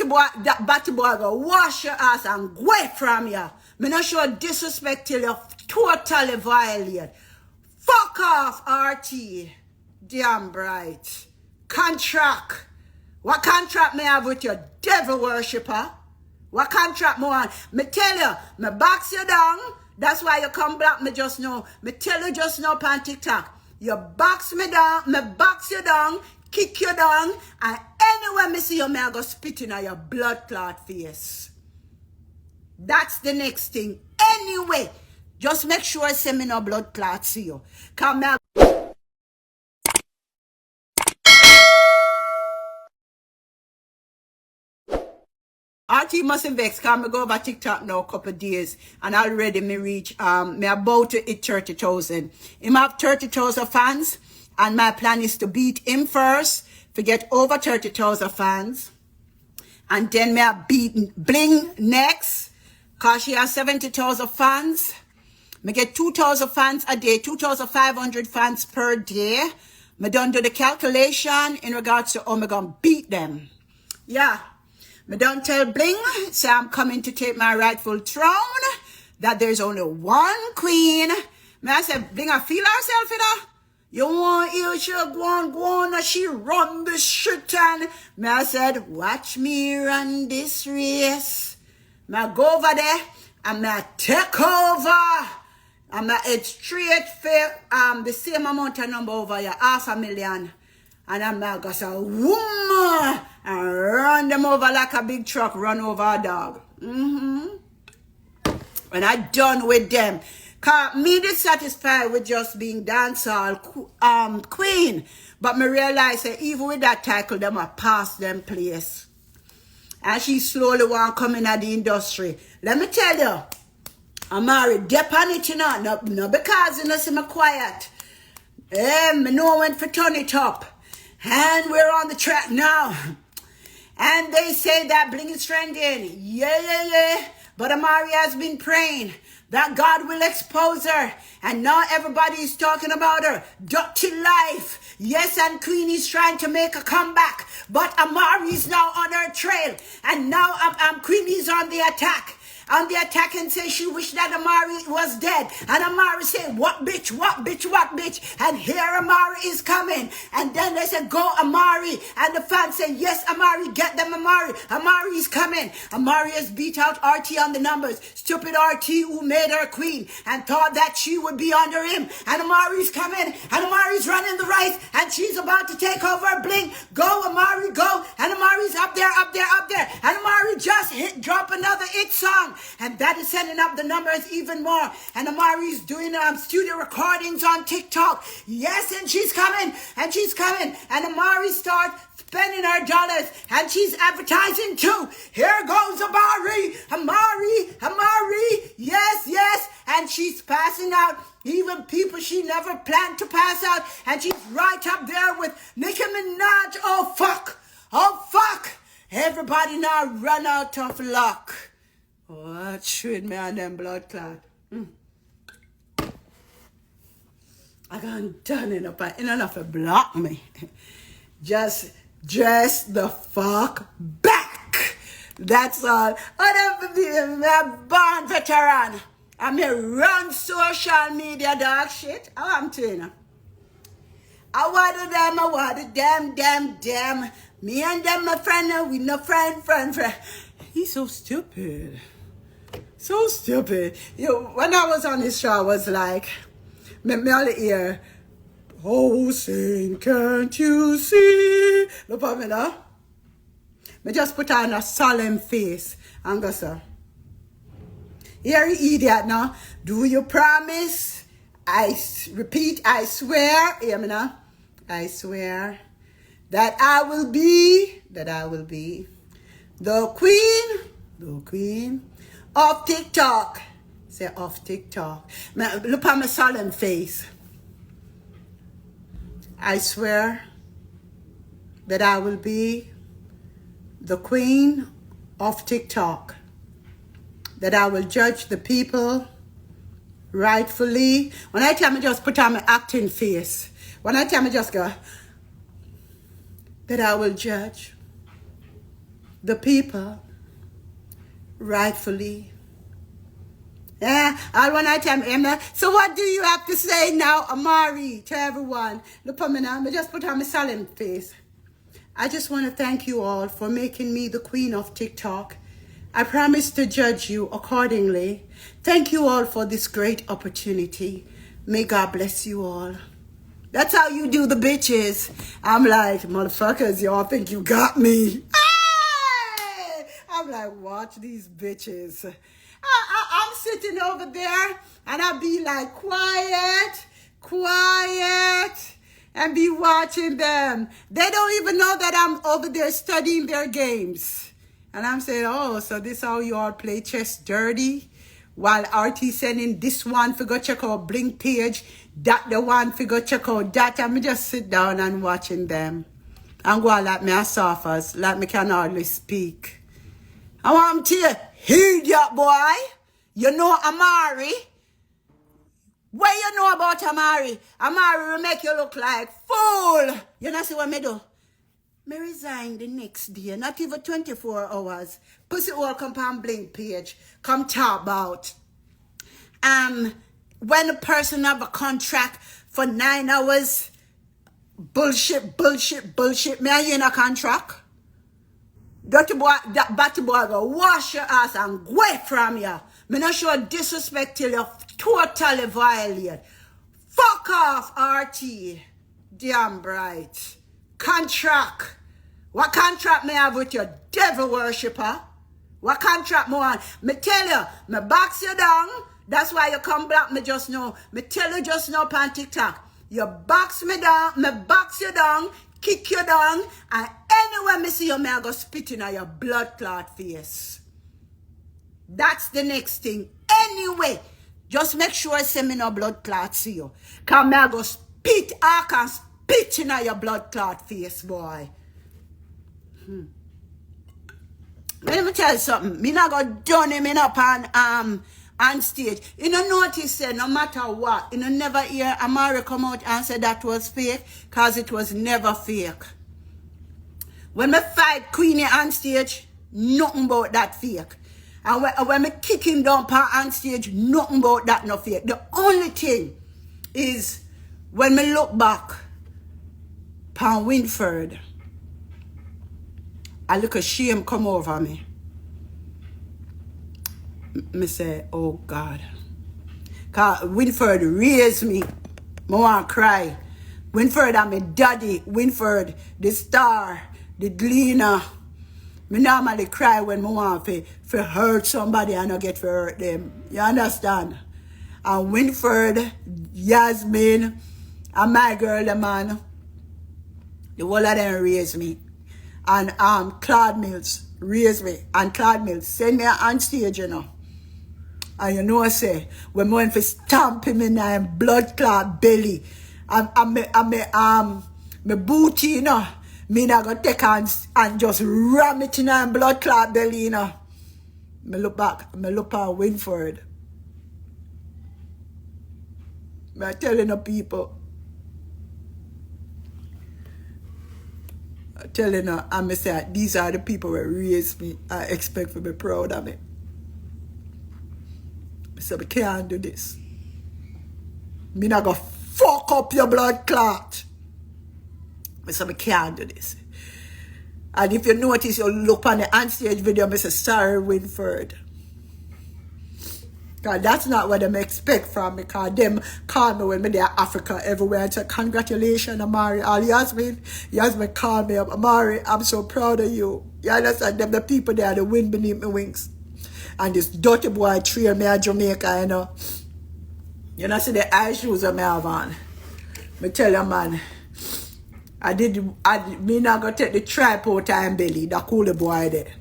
that batty boy go wash your ass and go away from you. Me not show disrespect till you totally violate. Fuck off, RT. Damn bright. Contract. What contract me have with your devil worshipper? What contract me want? Me tell you, me box you down. That's why you come back, me just know. Me tell you just now on TikTok. You box me down, me box you down, kick you down, and anywhere me see you, me I go spit in your blood clot face. That's the next thing. Anyway, just make sure I send me no blood clot see you. Come here. RT mustn't vex, because I go over TikTok now a couple of days, and already me reach, me about to hit 30,000. Him have 30,000 fans, and my plan is to beat him first, to get over 30,000 fans, and then me have beat Bling next, because she has 70,000 fans. Me get 2,000 fans a day, 2,500 fans per day. Me done do the calculation in regards to how me gonna beat them. Yeah. Me don't tell Bling, say I'm coming to take my rightful throne, that there's only one queen. Me I said, Bling, I feel herself, you know? You want you should go on, she run this shit, and me I said, watch me run this race. Me I go over there, and me I take over. And me it's straight for the same amount of number over here, 500,000. And I'm not going to say, woman, and run them over like a big truck, run over a dog. When I done with them, cause me dissatisfied with just being dancehall queen. But me realize that even with that title, them are past them place. And she slowly want coming at the industry. Let me tell you, Amari, dep on it, you know, no because you know, see me quiet. Me know when to turn it up. And we're on the track now. And they say that Bling is trending. Yeah. But Amari has been praying that God will expose her. And now everybody is talking about her. Dirty life. Yes, and Queen is trying to make a comeback. But Amari is now on her trail. And now Queen is on the attack. On the attack and say she wished that Amari was dead. And Amari said, what bitch, what bitch, what bitch? And here Amari is coming. And then they said, go Amari. And the fans say, yes, Amari, get them Amari. Amari is coming. Amari has beat out RT on the numbers. Stupid RT who made her queen and thought that she would be under him. And Amari's coming. And Amari's running the race. And she's about to take over Bling. Go Amari, go. And Amari's up there. And Amari just drop another hit song. And that is sending up the numbers even more. And Amari's doing studio recordings on TikTok. Yes, and she's coming. And Amari starts spending her dollars. And she's advertising too. Here goes Amari. Yes. And she's passing out even people she never planned to pass out. And she's right up there with Nicki Minaj. Oh, fuck. Everybody now run out of luck. What should me on them blood clot? I got done enough to block me. Just dress the fuck back. That's all. Whatever be a born veteran. I'm here run social media dog shit. I'm telling you. I wanted them. Me and them, my friend, we no friend. He's so stupid. So stupid. When I was on this show, I was like, me only hear, oh, sing, can't you see? Look at me now. Me just put on a solemn face and go, sir. Here, idiot now. Do you promise? I repeat, I swear. Hear me now. I swear that I will be the queen of TikTok. Say off TikTok. Look at my solemn face. I swear that I will be the queen of TikTok. That I will judge the people rightfully. When I tell me just put on my acting face. When I tell me just go, that I will judge the people rightfully. Yeah, all one time, Emma. So what do you have to say now, Amari, to everyone? Look at me now. I just put on my silent face. I just want to thank you all for making me the queen of TikTok. I promise to judge you accordingly. Thank you all for this great opportunity. May God bless you all. That's how you do the bitches. I'm like, motherfuckers, y'all think you got me. Hey! I'm like, watch these bitches. I'm sitting over there and I'll be like, quiet, and be watching them. They don't even know that I'm over there studying their games. And I'm saying, oh, so this how you all play chess dirty? While RT sending this one for go check out Blink page, that the one for go check out that. And me just sit down and watching them. And go like me a suffers, like me can hardly speak. I want to hear that boy. You know Amari? What you know about Amari? Amari will make you look like fool. You know see what me do? Me resign the next day, not even 24 hours. Pussy all come on Blink page. Come talk about when a person have a contract for 9 hours. Bullshit. Me and you in a contract. Dirty boy, that batty boy go wash your ass and go away from you. Me not show disrespect till you totally violate. Fuck off, RT. Damn bright. Contract. What contract me have with your devil worshipper? What contract me want? Me tell you, me box you down. That's why you come back, me just know. Me tell you just now on TikTok. You box me down, me box you down, kick you down, and anywhere me see you, me I go spit in your blood clot face. That's the next thing. Anyway, just make sure I send me no blood clot see you. Cause me I go spit, I can spit in your blood clot face, boy. Let me tell you something. Me not go done him up on stage. You know notice say no matter what, you know never hear Amari come out and say that was fake, cause it was never fake. When me fight Queenie on stage, nothing about that fake. And when me kick him down on stage, nothing about that no fake. The only thing is when me look back pan Winford, a little shame come over me. Me say, oh God. Cause Winford raised me. I want to cry. Winford and my daddy. Winford, the star, the gleaner. Me normally cry when I want to hurt somebody and I get to hurt them. You understand? And Winford, Yasmin, and my girl, the man, the whole of them raised me. And Claude Mills raised me. And Claude Mills send me on stage, you know. And you know I say, when I went for stamp him in my blood clot belly, my booty, you know, me not gonna take hands and just ram it in my blood clot belly, you know. Me look back, me look at Winford. Me telling the people, telling her, and me say, these are the people who raised me. I expect to be proud of me. So we can't do this. Me not gonna fuck up your blood clot. So we can't do this. And if you notice, you look on the onstage video, I say, sorry, Winford. Because that's not what them expect from me. Because them call me when me there Africa everywhere and say, congratulations, Amari. All Yasmin call me up. Amari, I'm so proud of you. You understand? Them the people there, the wind beneath my wings. And this dirty boy trail me at Jamaica, you know. You know, see the high shoes I have on. Me tell you, man, me not gonna take the tripod time belly, that cooler boy there.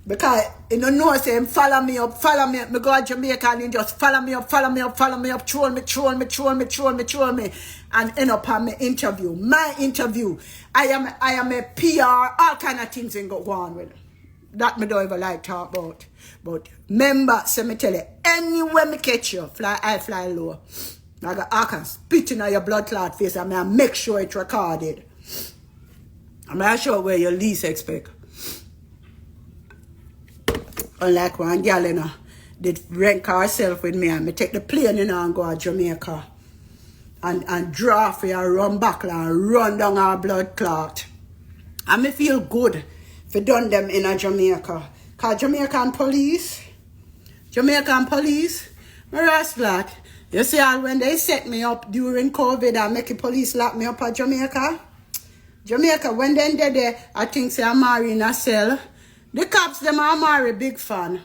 Because you know say him follow me up. Me go to Jamaica and he just follow me up, troll me, and end up on my interview. My interview. I am a PR, all kind of things and go on with it. That me don't ever like talk about. But remember, so me tell you, anywhere me catch you, fly high, fly low. I can spit in your blood clot face and I make sure it's recorded. I'm not sure where you least expect. Unlike one girl, you know, did rent herself with me and me take the plane, you know, and go to Jamaica. And draw for her run back and run down our blood clot. And me feel good for done them in a Jamaica. Cause Jamaican police, my rascal, you see all when they set me up during COVID and make the police lock me up at Jamaica. When they there, I think say Amari in a cell. The cops, them are Amari big fan.